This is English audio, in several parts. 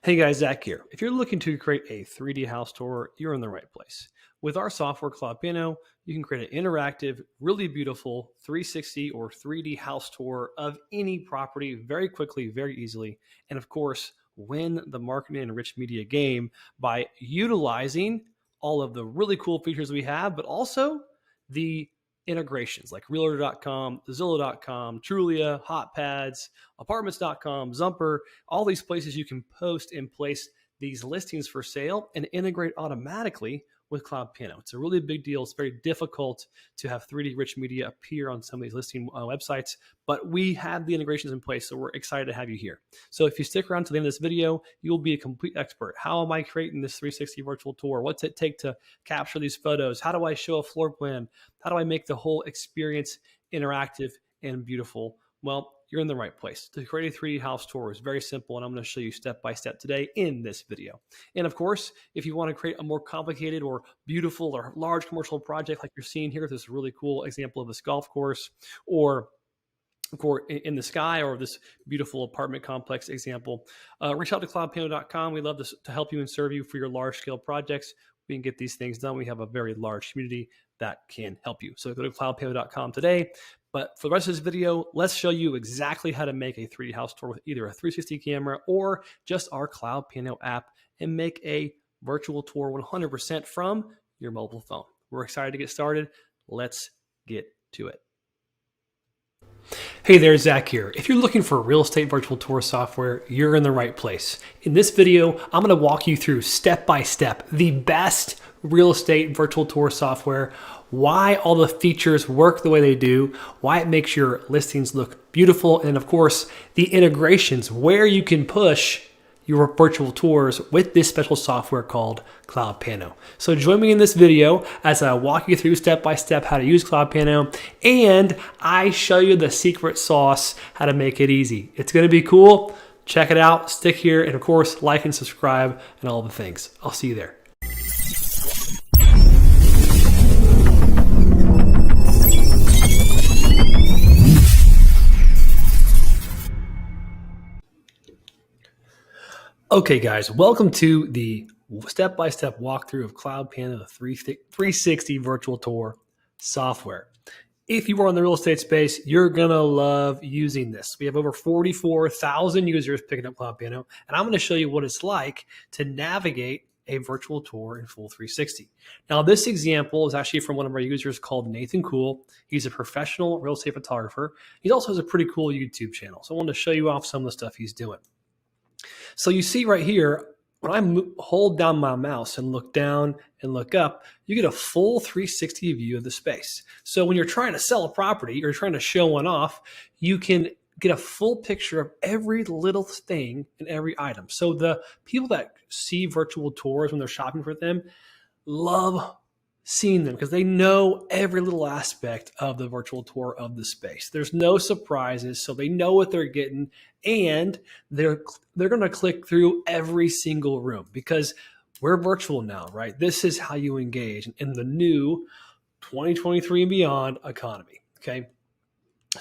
Hey guys, Zach here. If you're looking to create a 3D house tour, you're in the right place. With our software, CloudPano, you can create an interactive, really beautiful 360 or 3D house tour of any property very quickly, very easily, and of course, win the marketing and rich media game by utilizing all of the really cool features we have, but also the integrations like Realtor.com, Zillow.com, Trulia, HotPads, Apartments.com, Zumper, all these places you can post and place these listings for sale and integrate automatically with CloudPano. It's a really big deal. It's very difficult to have 3D rich media appear on some of these listing websites, but we have the integrations in place, so we're excited to have you here. So if you stick around to the end of this video, you'll be a complete expert. How am I creating this 360 virtual tour? What's it take to capture these photos? How do I show a floor plan? How do I make the whole experience interactive and beautiful? Well, you're in the right place. To create a 3D house tour is very simple, and I'm going to show you step by step today in this video. And of course, if you want to create a more complicated or beautiful or large commercial project like you're seeing here, this really cool example of this golf course, or in the sky, or this beautiful apartment complex example, reach out to cloudpano.com. We love to help you and serve you for your large scale projects. We can get these things done. We have a very large community that can help you. So go to cloudpano.com today. But for the rest of this video, let's show you exactly how to make a 3D house tour with either a 360 camera or just our CloudPano app and make a virtual tour 100% from your mobile phone. We're excited to get started. Let's get to it. Hey there, Zach here. If you're looking for real estate virtual tour software, you're in the right place. In this video, I'm going to walk you through step by step the best real estate virtual tour software, why all the features work the way they do, why it makes your listings look beautiful, and of course, the integrations where you can push your virtual tours with this special software called CloudPano. So join me in this video as I walk you through step by step how to use CloudPano, and I show you the secret sauce, how to make it easy. It's going to be cool. Check it out, stick here, and of course, like and subscribe and all the things. I'll see you there. Okay guys, welcome to the step-by-step walkthrough of CloudPano, the 360 virtual tour software. If you are in the real estate space, you're gonna love using this. We have over 44,000 users picking up CloudPano, and I'm gonna show you what it's like to navigate a virtual tour in full 360. Now, this example is actually from one of our users called Nathan Cool. He's a professional real estate photographer. He also has a pretty cool YouTube channel. So I wanted to show you off some of the stuff he's doing. So you see right here, when I hold down my mouse and look down and look up, you get a full 360 view of the space. So when you're trying to sell a property or trying to show one off, you can get a full picture of every little thing and every item. So the people that see virtual tours when they're shopping for them love seeing them because they know every little aspect of the virtual tour of the space. There's no surprises, so they know what they're getting, and they're going to click through every single room because we're virtual now, right? This is how you engage in the new 2023 and beyond economy, okay?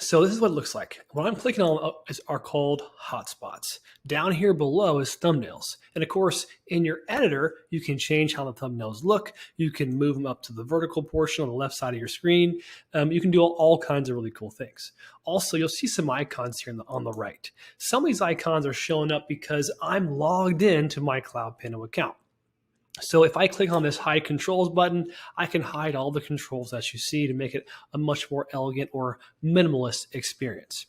So this is what it looks like. What I'm clicking on are called hotspots. Down here below is thumbnails. And of course, in your editor, you can change how the thumbnails look. You can move them up to the vertical portion on the left side of your screen. You can do all kinds of really cool things. Also, you'll see some icons here on the right. Some of these icons are showing up because I'm logged into my CloudPano account. So if I click on this hide controls button, I can hide all the controls that you see to make it a much more elegant or minimalist experience.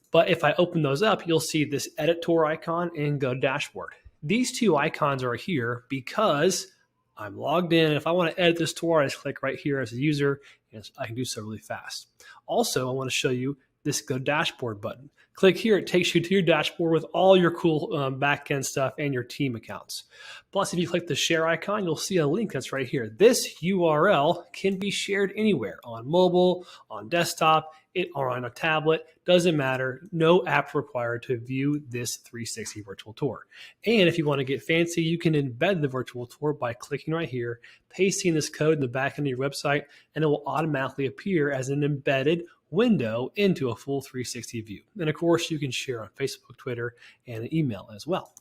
But if I open those up, you'll see this edit tour icon and go dashboard. These two icons are here because I'm logged in. If I want to edit this tour, I just click right here as a user, and I can do so really fast. Also, I want to show you this go dashboard button. Click here, it takes you to your dashboard with all your cool backend stuff and your team accounts. Plus, if you click the share icon, you'll see a link that's right here. This URL can be shared anywhere, on mobile, on desktop, or on a tablet, doesn't matter. No app required to view this 360 virtual tour. And if you want to get fancy, you can embed the virtual tour by clicking right here, pasting this code in the back end of your website, and it will automatically appear as an embedded window into a full 360 view. And of course, you can share on Facebook, Twitter, and email as well.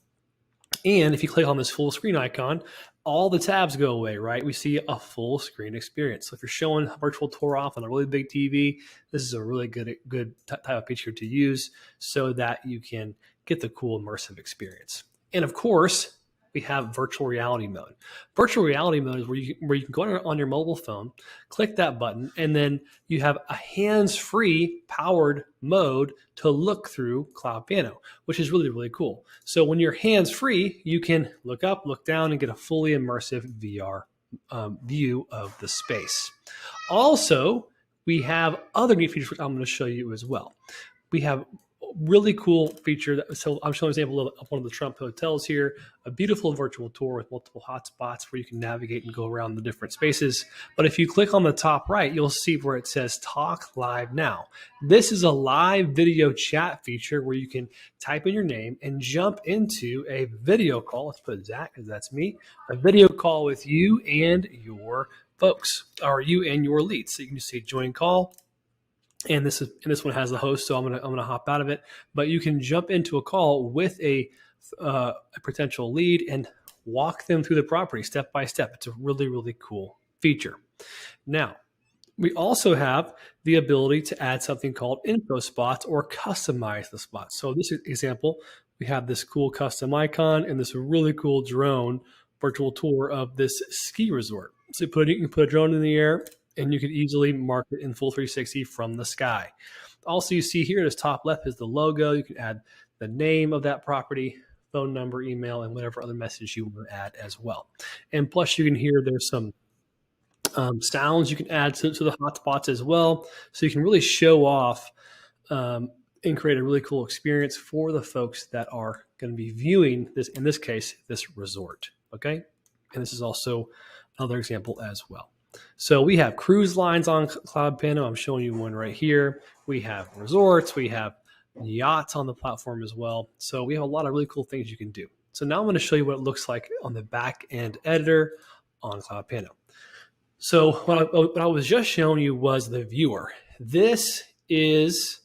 And if you click on this full screen icon, all the tabs go away, right? We see a full screen experience. So if you're showing a virtual tour off on a really big TV, this is a really good type of feature to use so that you can get the cool immersive experience. And of course, we have virtual reality mode. Virtual reality mode is where you can go on your mobile phone, click that button, and then you have a hands-free powered mode to look through CloudPano, which is really, really cool. So when you're hands-free, you can look up, look down, and get a fully immersive VR view of the space. Also, we have other neat features which I'm going to show you as well. We have really cool feature. So I'm showing an example of one of the Trump hotels here, a beautiful virtual tour with multiple hotspots where you can navigate and go around the different spaces. But if you click on the top right, you'll see where it says Talk Live Now. This is a live video chat feature where you can type in your name and jump into a video call. Let's put Zach, because that's me, a video call with you and your folks, or you and your leads. So you can just say join call. And this one has the host, so I'm gonna hop out of it. But you can jump into a call with a potential lead and walk them through the property step by step. It's a really, really cool feature. Now, we also have the ability to add something called info spots or customize the spots. So this example, we have this cool custom icon and this really cool drone virtual tour of this ski resort. So you can put a drone in the air, and you can easily mark it in full 360 from the sky. Also, you see here, this top left is the logo. You can add the name of that property, phone number, email, and whatever other message you want to add as well. And plus, you can hear there's some sounds you can add to the hotspots as well. So you can really show off and create a really cool experience for the folks that are going to be viewing this, in this case, this resort. Okay. And this is also another example as well. So we have cruise lines on CloudPano. I'm showing you one right here. We have resorts. We have yachts on the platform as well. So we have a lot of really cool things you can do. So now I'm going to show you what it looks like on the back end editor on CloudPano. So what I was just showing you was the viewer. This is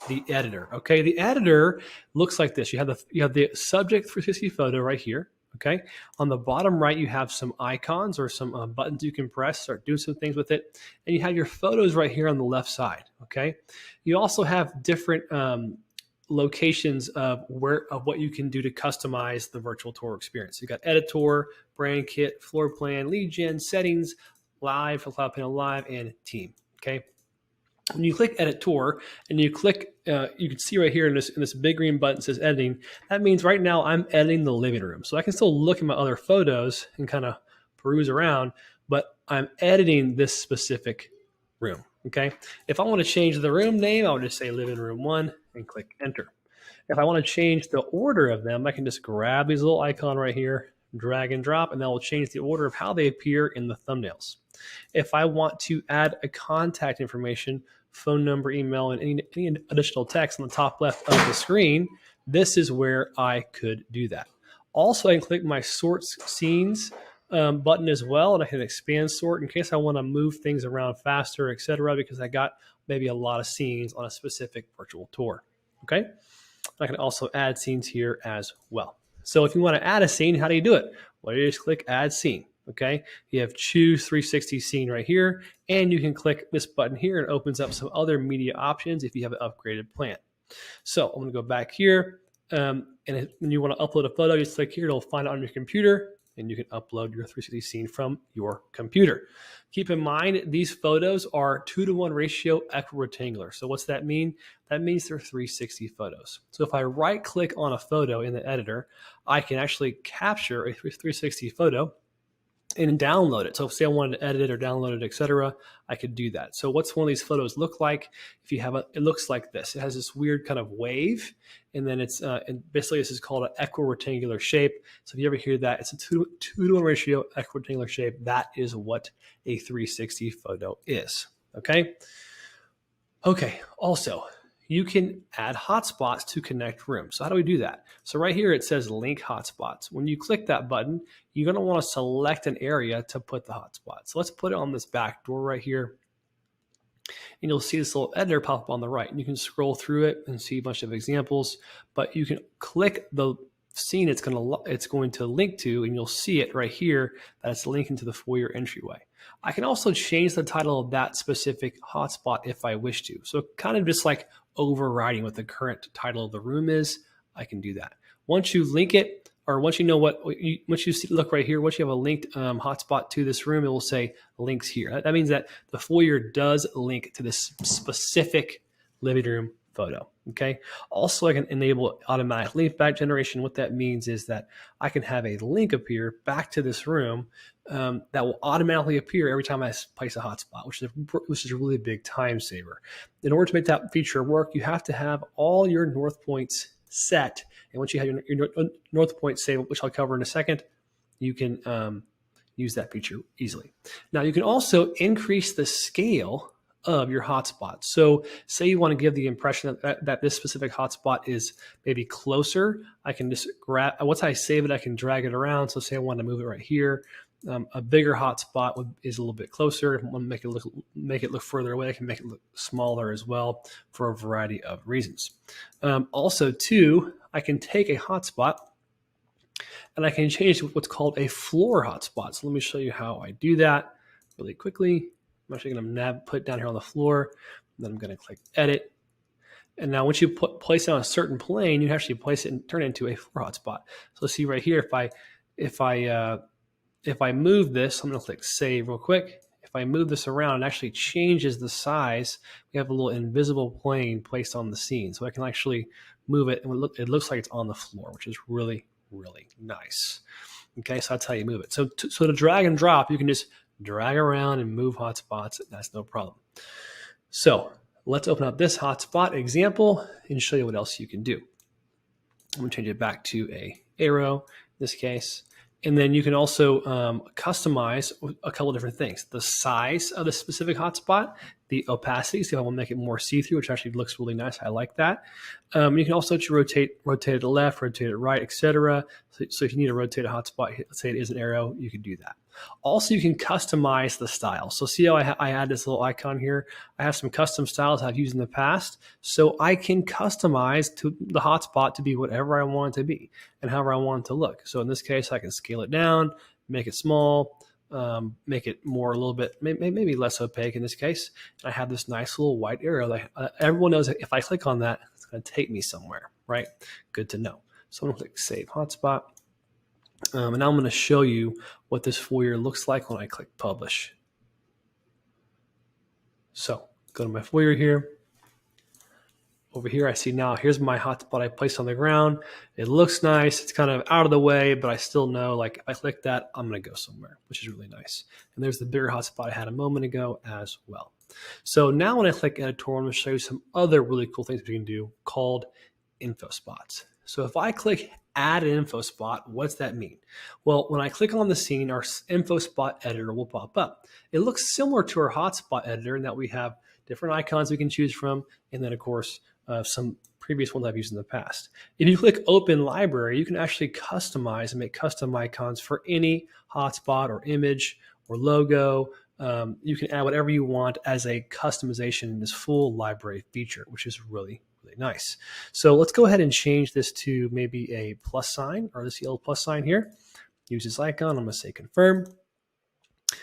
the editor. Okay, the editor looks like this. You have the subject 360 photo right here. Okay, on the bottom right, you have some icons or some buttons you can press, start doing some things with it. And you have your photos right here on the left side. Okay, you also have different locations of what you can do to customize the virtual tour experience. You got editor, brand kit, floor plan, lead gen, settings, live for CloudPano Live, and team. Okay. When you click Edit Tour and you click, you can see right here in this big green button says Editing. That means right now I'm editing the living room. So I can still look at my other photos and kind of peruse around, but I'm editing this specific room. Okay. If I want to change the room name, I'll just say Living Room 1 and click Enter. If I want to change the order of them, I can just grab these little icon right here, drag and drop, and that will change the order of how they appear in the thumbnails. If I want to add a contact information, phone number, email, and any additional text on the top left of the screen, this is where I could do that. Also, I can click my Sort Scenes button as well, and I can expand sort in case I want to move things around faster, etc., because I got maybe a lot of scenes on a specific virtual tour. Okay, I can also add scenes here as well. So if you want to add a scene, how do you do it? Well, you just click Add Scene. Okay, you have Choose 360 Scene right here, and you can click this button here and it opens up some other media options if you have an upgraded plan. So I'm going to go back here, and when you want to upload a photo, just click here. It'll find it on your computer, and you can upload your 360 scene from your computer. Keep in mind, these photos are 2-to-1 ratio equirectangular. So what's that mean? That means they're 360 photos. So if I right-click on a photo in the editor, I can actually capture a 360 photo and download it. So say I wanted to edit it or download it, etc., I could do that. So what's one of these photos look like? If you have it looks like this. It has this weird kind of wave, and then it's and basically this is called an equirectangular shape. So if you ever hear that, it's a 2-to-1 ratio equirectangular shape. That is what a 360 photo is. Okay. Okay. Also, you can add hotspots to connect rooms. So how do we do that? So right here, it says link hotspots. When you click that button, you're going to want to select an area to put the hotspot. So let's put it on this back door right here. And you'll see this little editor pop up on the right. And you can scroll through it and see a bunch of examples, but you can click the scene it's going to link to, and you'll see it right here that it's linking to the foyer entryway. I can also change the title of that specific hotspot if I wish to. So kind of just like overriding what the current title of the room is, I can do that. Once you link it, or once you know once you look right here, once you have a linked hotspot to this room, it will say links here. That means that the foyer does link to this specific living room photo. Okay. Also, I can enable automatic link back generation. What that means is that I can have a link appear back to this room that will automatically appear every time I place a hotspot, which is a really big time saver. In order to make that feature work, you have to have all your north points set. And once you have your north point saved, which I'll cover in a second, you can use that feature easily. Now, you can also increase the scale of your hotspot. So say you want to give the impression that this specific hotspot is maybe closer. I can just grab, once I save it, I can drag it around. So say I want to move it right here. A bigger hotspot is a little bit closer. If I want to make it look further away, I can make it look smaller as well for a variety of reasons. Also, too, I can take a hotspot and I can change to what's called a floor hotspot. So let me show you how I do that really quickly. I'm actually going to put it down here on the floor. Then I'm going to click edit. And now once you place it on a certain plane, you actually place it and turn it into a floor hotspot. So see right here, if I move this, I'm going to click save real quick. If I move this around, it actually changes the size. We have a little invisible plane placed on the scene. So I can actually move it and it looks like it's on the floor, which is really, really nice. Okay, so that's how you move it. So to drag and drop, you can just drag around and move hotspots. That's no problem. So let's open up this hotspot example and show you what else you can do. I'm going to change it back to a arrow in this case. And then you can also customize a couple of different things. The size of the specific hotspot, the opacity, so if I want to make it more see-through, which actually looks really nice. I like that. You can also rotate it to the left, rotate it right, etc. So if you need to rotate a hotspot, let's say it is an arrow, you can do that. Also, you can customize the style. So see how I add this little icon here? I have some custom styles I've used in the past. So I can customize to the hotspot to be whatever I want it to be and however I want it to look. So in this case, I can scale it down, make it small, make it more a little bit, maybe less opaque in this case. And I have this nice little white arrow that everyone knows that if I click on that, it's going to take me somewhere, right? Good to know. So I'm going to click Save Hotspot. And now I'm going to show you what this foyer looks like when I click Publish. So go to my foyer here. Over here, I see now, here's my hotspot I placed on the ground. It looks nice. It's kind of out of the way, but I still know, like, if I click that, I'm going to go somewhere, which is really nice. And there's the bigger hotspot I had a moment ago as well. So now when I click Editorial, I'm going to show you some other really cool things we can do called info spots. So if I click Add an info spot, what's that mean? Well, when I click on the scene, our info spot editor will pop up. It looks similar to our hotspot editor in that we have different icons we can choose from, and then, of course, some previous ones I've used in the past. If you click Open Library, you can actually customize and make custom icons for any hotspot or image or logo. You can add whatever you want as a customization in this full library feature, which is really, really nice. So let's go ahead and change this to maybe a plus sign, or this yellow plus sign here. Use this icon. I'm going to say confirm.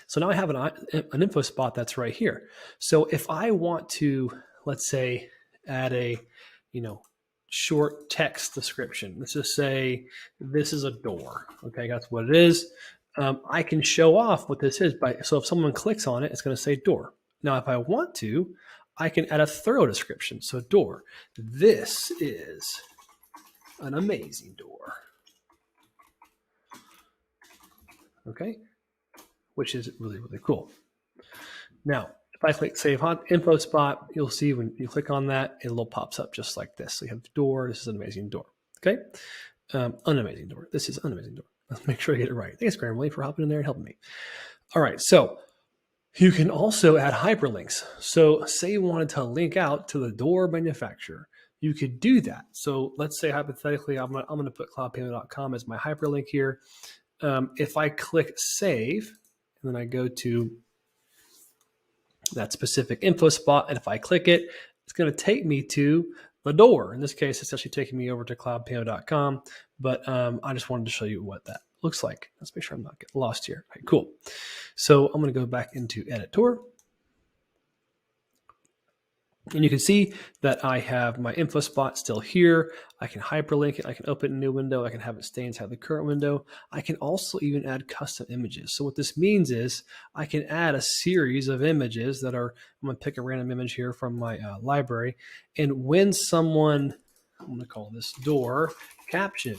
So now I have an info spot that's right here. So if I want to, let's say, add a, short text description. Let's just say this is a door. Okay, that's what it is. I can show off what this is so if someone clicks on it, it's going to say door. Now, if I want to, I can add a thorough description. So door, this is an amazing door. Okay, which is really, really cool. Now, if I click Save Info Spot, you'll see when you click on that, it little pops up just like this. So you have door. This is an amazing door. Okay, an amazing door. This is an amazing door. Let's make sure I get it right. Thanks, Grammarly, for hopping in there and helping me. All right, so you can also add hyperlinks. So say you wanted to link out to the door manufacturer. You could do that. So let's say hypothetically, I'm going to put cloudpano.com as my hyperlink here. If I click Save, and then I go to that specific info spot, and if I click it, it's going to take me to the door. In this case, it's actually taking me over to cloudpano.com, but I just wanted to show you what that looks like. Let's make sure I'm not getting lost here. All right, cool. So I'm going to go back into Edit Tour. And you can see that I have my info spot still here. I can hyperlink it. I can open a new window. I can have it stay inside the current window. I can also even add custom images. So what this means is I can add a series of images that are, I'm going to pick a random image here from my library. And when someone, I'm going to call this door caption,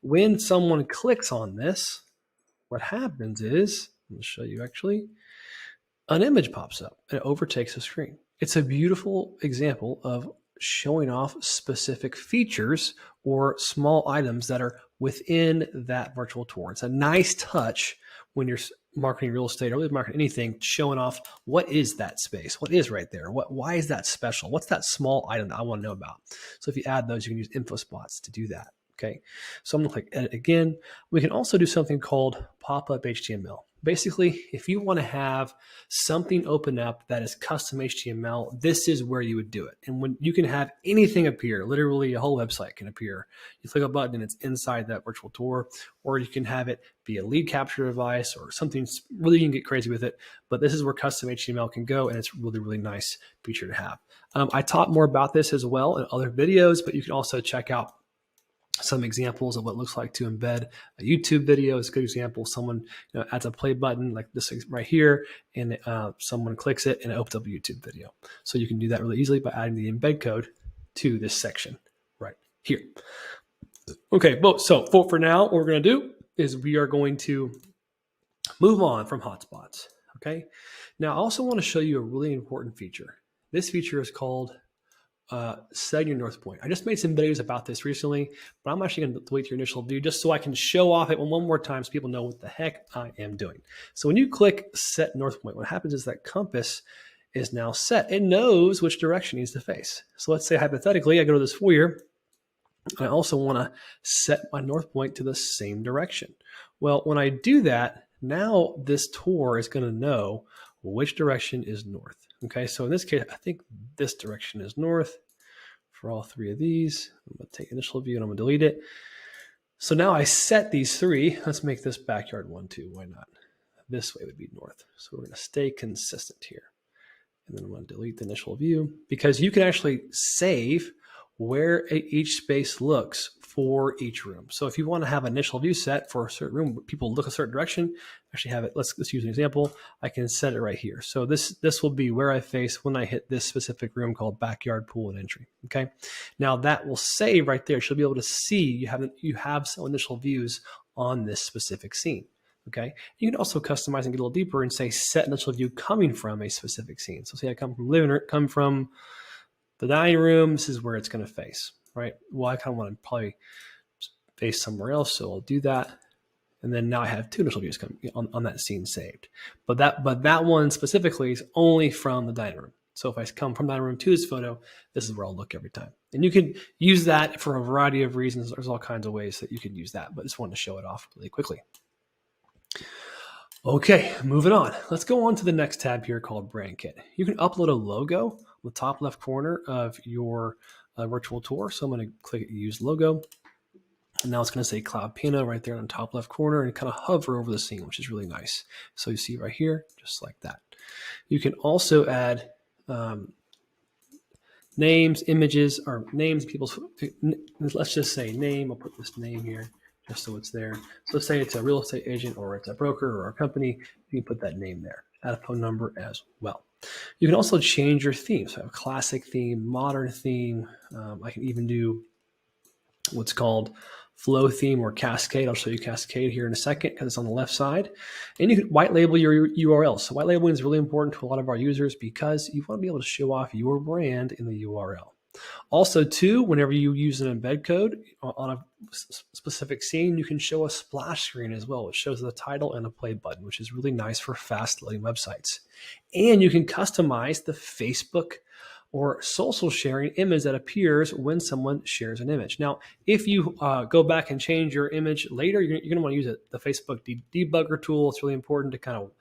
when someone clicks on this, what happens is, I'm going to show you actually, an image pops up and it overtakes the screen. It's a beautiful example of showing off specific features or small items that are within that virtual tour. It's a nice touch when you're marketing real estate or really marketing anything, showing off what is that space, what is right there, why is that special, what's that small item that I want to know about. So if you add those, you can use info spots to do that. Okay, so I'm going to click edit again. We can also do something called pop-up HTML. Basically, if you want to have something open up that is custom HTML, this is where you would do it. And when you can have anything appear, literally a whole website can appear. You click a button and it's inside that virtual tour, or you can have it be a lead capture device or something really, you can get crazy with it. But this is where custom HTML can go, and it's really, really nice feature to have. I taught more about this as well in other videos, but you can also check out some examples of what it looks like to embed a YouTube video. It's a good example. Someone adds a play button like this right here, and someone clicks it and it opens up a YouTube video. So you can do that really easily by adding the embed code to this section right here. Okay, so for now, what we're going to do is we are going to move on from hotspots. Okay, now I also want to show you a really important feature. This feature is called setting your north point. I just made some videos about this recently, but I'm actually going to delete your initial view just so I can show off it one more time so people know what the heck I am doing. So when you click set north point, what happens is that compass is now set. It knows which direction it needs to face. So let's say hypothetically, I go to this foyer. I also want to set my north point to the same direction. Well, when I do that, now this tour is going to know which direction is north. Okay, so in this case, I think this direction is north for all three of these. I'm going to take initial view and I'm going to delete it. So now I set these three. Let's make this backyard 1, 2. Why not? This way would be north. So we're going to stay consistent here. And then I'm going to delete the initial view because you can actually save where each space looks for each room. So if you want to have an initial view set for a certain room, people look a certain direction, actually have it, let's use an example. I can set it right here. So this will be where I face when I hit this specific room called backyard, pool, and entry. Okay. Now that will save right there. You'll be able to see you have some initial views on this specific scene. Okay. You can also customize and get a little deeper and say set initial view coming from a specific scene. So say I come from living room, come from the dining room, this is where it's going to face, right? Well, I kind of want to probably face somewhere else, so I'll do that. And then now I have two initial views coming on that scene saved. But that one specifically is only from the dining room. So if I come from the dining room to this photo, this is where I'll look every time. And you can use that for a variety of reasons. There's all kinds of ways that you can use that, but I just wanted to show it off really quickly. Okay, moving on. Let's go on to the next tab here called Brand Kit. You can upload a logo on the top left corner of your virtual tour. So I'm going to click Use Logo. And now it's going to say CloudPano right there on the top left corner and kind of hover over the scene, which is really nice. So you see right here, just like that. You can also add names, images, or names, people's, let's just say name. I'll put this name here just so it's there. So let's say it's a real estate agent or it's a broker or a company. You can put that name there. Add a phone number as well. You can also change your theme. So I have a classic theme, modern theme. I can even do what's called flow theme or cascade. I'll show you cascade here in a second because it's on the left side. And you can white label your URL. So white labeling is really important to a lot of our users because you want to be able to show off your brand in the URL. Also, too, whenever you use an embed code on a specific scene, you can show a splash screen as well. It shows the title and a play button, which is really nice for fast loading websites. And you can customize the Facebook or social sharing image that appears when someone shares an image. Now, if you go back and change your image later, you're going to want to use the Facebook debugger tool. It's really important to kind of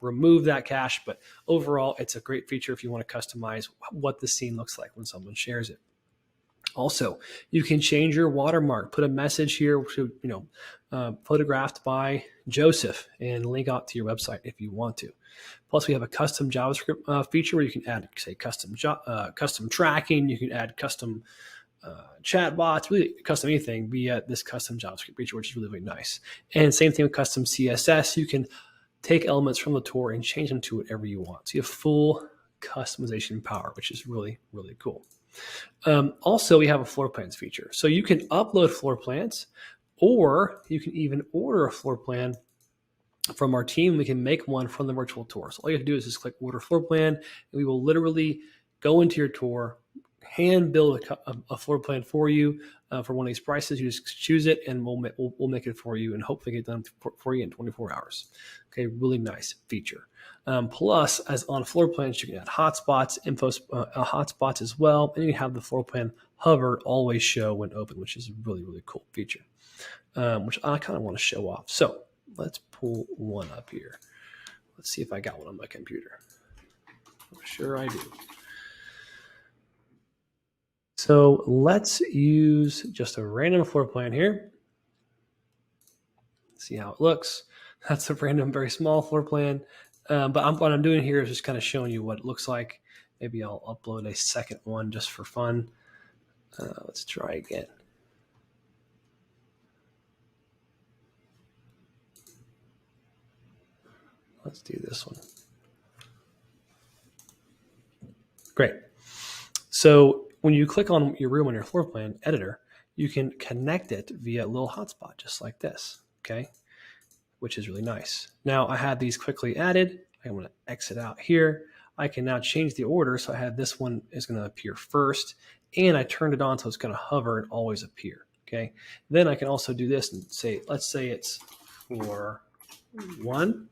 remove that cache, but overall, it's a great feature if you want to customize what the scene looks like when someone shares it. Also, you can change your watermark, put a message here, photographed by Joseph, and link out to your website if you want to. Plus, we have a custom JavaScript feature where you can add, say, custom tracking. You can add custom chat bots, really custom anything via this custom JavaScript feature, which is really, really nice. And same thing with custom CSS. You can take elements from the tour and change them to whatever you want. So you have full customization power, which is really, really cool. Also, we have a floor plans feature. So you can upload floor plans, or you can even order a floor plan from our team. We can make one from the virtual tour. So all you have to do is just click order floor plan, and we will literally go into your tour, hand build a floor plan for you for one of these prices. You just choose it, and we'll make it for you, and hopefully get it done for you in 24 hours. Okay, really nice feature. Plus, as on floor plans, you can add hotspots, hotspots as well, and you have the floor plan hover always show when open, which is a really, really cool feature, which I kind of want to show off. So let's pull one up here. Let's see if I got one on my computer. I'm sure I do. So let's use just a random floor plan here. See how it looks. That's a random, very small floor plan. But what I'm doing here is just kind of showing you what it looks like. Maybe I'll upload a second one just for fun. Let's try again. Let's do this one. Great. So when you click on your room on your floor plan editor, you can connect it via a little hotspot, just like this, okay? Which is really nice. Now I had these quickly added. I'm going to exit out here. I can now change the order. So I had this one is going to appear first, and I turned it on so it's going to hover and always appear, okay? Then I can also do this and say, let's say it's floor 1,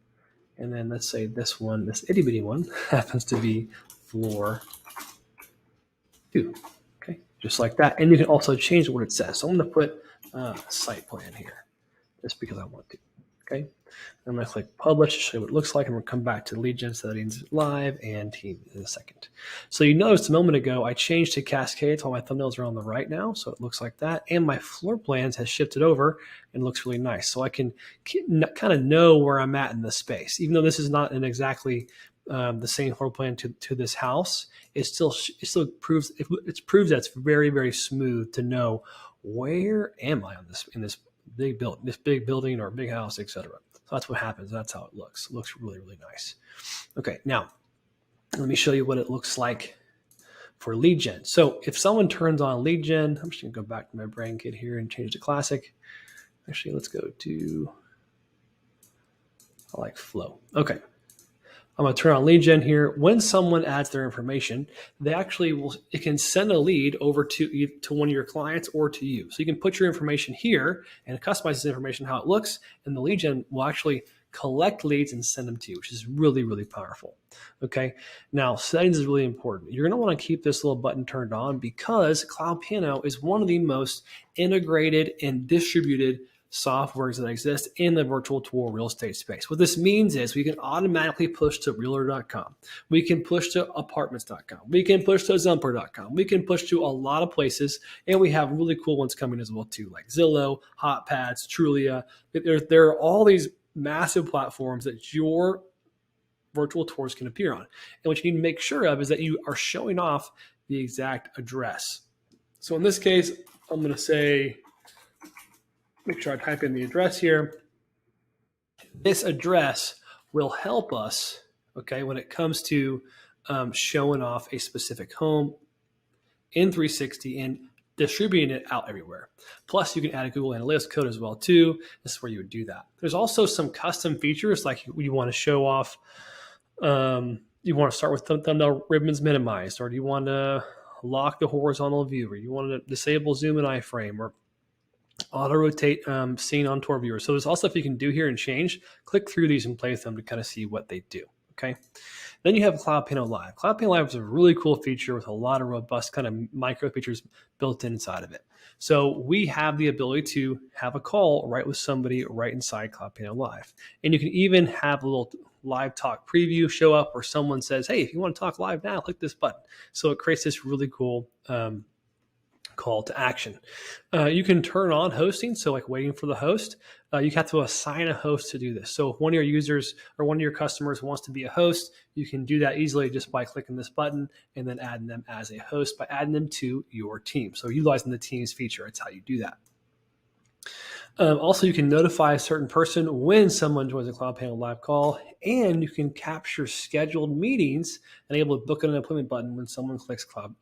and then let's say this one, this itty bitty one, happens to be floor 2. Okay, just like that. And you can also change what it says. So I'm going to put site plan here just because I want to. Okay, I'm going to click publish to show you what it looks like. I'm going to come back to lead gen settings live and team in a second. So you noticed a moment ago I changed to cascade, so all my thumbnails are on the right now, so it looks like that. And my floor plans has shifted over and looks really nice. So I can kind of know where I'm at in the space, even though this is not an exactly the same floor plan to this house. It still proves that it's very, very smooth to know where am I on this in this big building or big house, etc. So that's what happens. That's how it looks. It looks really, really nice. Okay, now let me show you what it looks like for lead gen. So if someone turns on lead gen, I'm just gonna go back to my brain kit here and change to classic. Actually, let's go to, I like flow. Okay. I'm going to turn on lead gen here. When someone adds their information, they actually it can send a lead over to one of your clients or to you. So you can put your information here and customize this information how it looks, and the lead gen will actually collect leads and send them to you, which is really, really powerful. Okay. Now, settings is really important. You're going to want to keep this little button turned on because CloudPano is one of the most integrated and distributed softwares that exist in the virtual tour real estate space. What this means is we can automatically push to realtor.com. We can push to apartments.com. We can push to Zumper.com. We can push to a lot of places, and we have really cool ones coming as well too, like Zillow, HotPads, Trulia. There are all these massive platforms that your virtual tours can appear on. And what you need to make sure of is that you are showing off the exact address. So in this case, I'm going to say, make sure I type in the address here. This address will help us, okay, when it comes to showing off a specific home in 360 and distributing it out everywhere. Plus, you can add a Google Analytics code as well too. This is where you would do that. There's also some custom features like you want to show off. You want to start with thumbnail ribbons minimized, or do you want to lock the horizontal view, or you want to disable zoom and iframe, or auto rotate scene on tour viewer. So there's all stuff you can do here and change. Click through these and play with them to kind of see what they do. Okay. Then you have CloudPano Live. CloudPano Live is a really cool feature with a lot of robust kind of micro features built inside of it. So we have the ability to have a call right with somebody right inside CloudPano Live. And you can even have a little live talk preview show up where someone says, hey, if you want to talk live now, click this button. So it creates this really cool call to action. You can turn on hosting, so like waiting for the host. You have to assign a host to do this. So if one of your users or one of your customers wants to be a host, you can do that easily just by clicking this button and then adding them as a host by adding them to your team. So utilizing the Teams feature, it's how you do that. Also, you can notify a certain person when someone joins a CloudPano live call, and you can capture scheduled meetings and able to book an appointment button when someone clicks on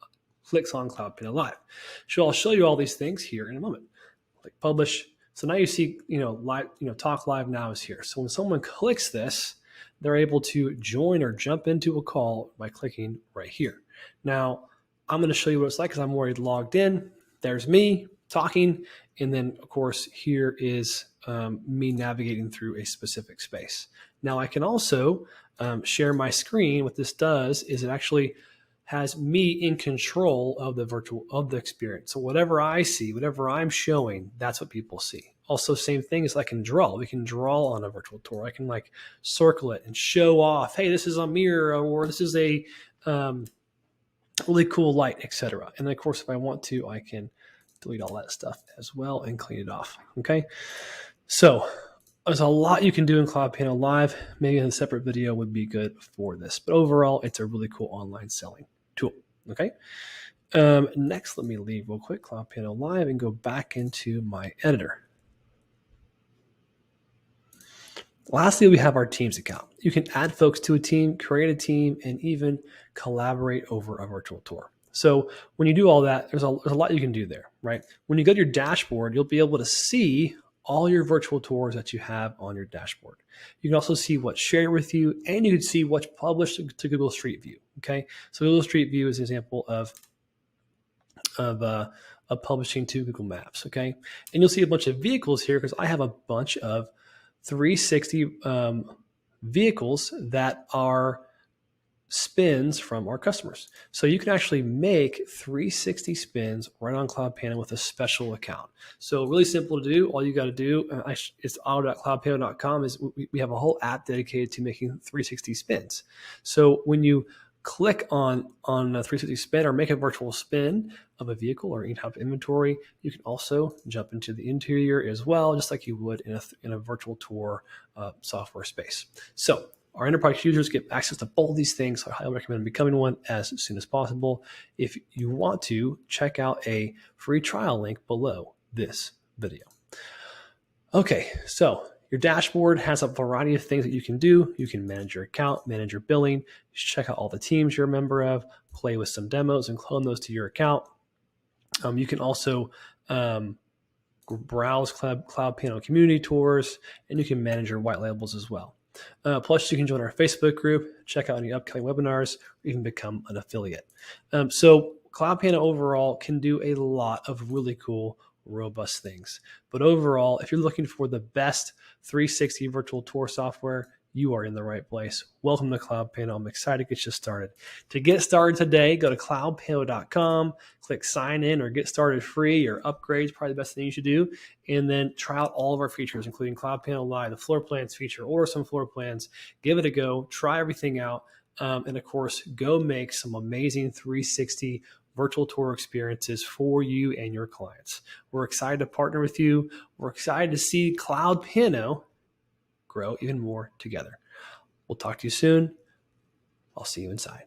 CloudPano Live. So I'll show you all these things here in a moment. Click publish. So now you see, live, talk live now is here. So when someone clicks this, they're able to join or jump into a call by clicking right here. Now, I'm going to show you what it's like because I'm already logged in. There's me talking. And then, of course, here is me navigating through a specific space. Now, I can also share my screen. What this does is it actually has me in control of the experience. So whatever I see, whatever I'm showing, that's what people see. Also, same thing is I can draw. We can draw on a virtual tour. I can like circle it and show off, hey, this is a mirror, or this is a really cool light, etc. And then, of course, if I want to, I can delete all that stuff as well and clean it off. Okay. So there's a lot you can do in CloudPano Live. Maybe a separate video would be good for this, but overall, it's a really cool online selling tool. Okay. Next, let me leave real quick CloudPano Live and go back into my editor. Lastly, we have our Teams account. You can add folks to a team, create a team, and even collaborate over a virtual tour. So when you do all that, there's a lot you can do there, right? When you go to your dashboard, you'll be able to see all your virtual tours that you have on your dashboard. You can also see what's shared with you, and you can see what's published to Google Street View, okay? So Google Street View is an example of publishing to Google Maps, okay? And you'll see a bunch of vehicles here because I have a bunch of 360 vehicles that are spins from our customers. So you can actually make 360 spins right on CloudPano with a special account. So really simple to do. All you got to do, it's auto.cloudpano.com, is we have a whole app dedicated to making 360 spins. So when you click on a 360 spin or make a virtual spin of a vehicle or any type of inventory, you can also jump into the interior as well, just like you would in a virtual tour software space. So our enterprise users get access to both these things. So I highly recommend becoming one as soon as possible. If you want to, check out a free trial link below this video. Okay, so your dashboard has a variety of things that you can do. You can manage your account, manage your billing, check out all the teams you're a member of, play with some demos and clone those to your account. You can also browse CloudPano community tours, and you can manage your white labels as well. Plus, you can join our Facebook group, check out any upcoming webinars, or even become an affiliate. So CloudPano overall can do a lot of really cool, robust things. But overall, if you're looking for the best 360 virtual tour software, you are in the right place. Welcome to CloudPano. I'm excited to get you started. To get started today, go to cloudpano.com, click sign in or get started free or upgrade is probably the best thing you should do. And then try out all of our features, including CloudPano Live, the floor plans feature, order some floor plans, give it a go, try everything out. And of course, go make some amazing 360 virtual tour experiences for you and your clients. We're excited to partner with you. We're excited to see CloudPano grow even more together. We'll talk to you soon. I'll see you inside.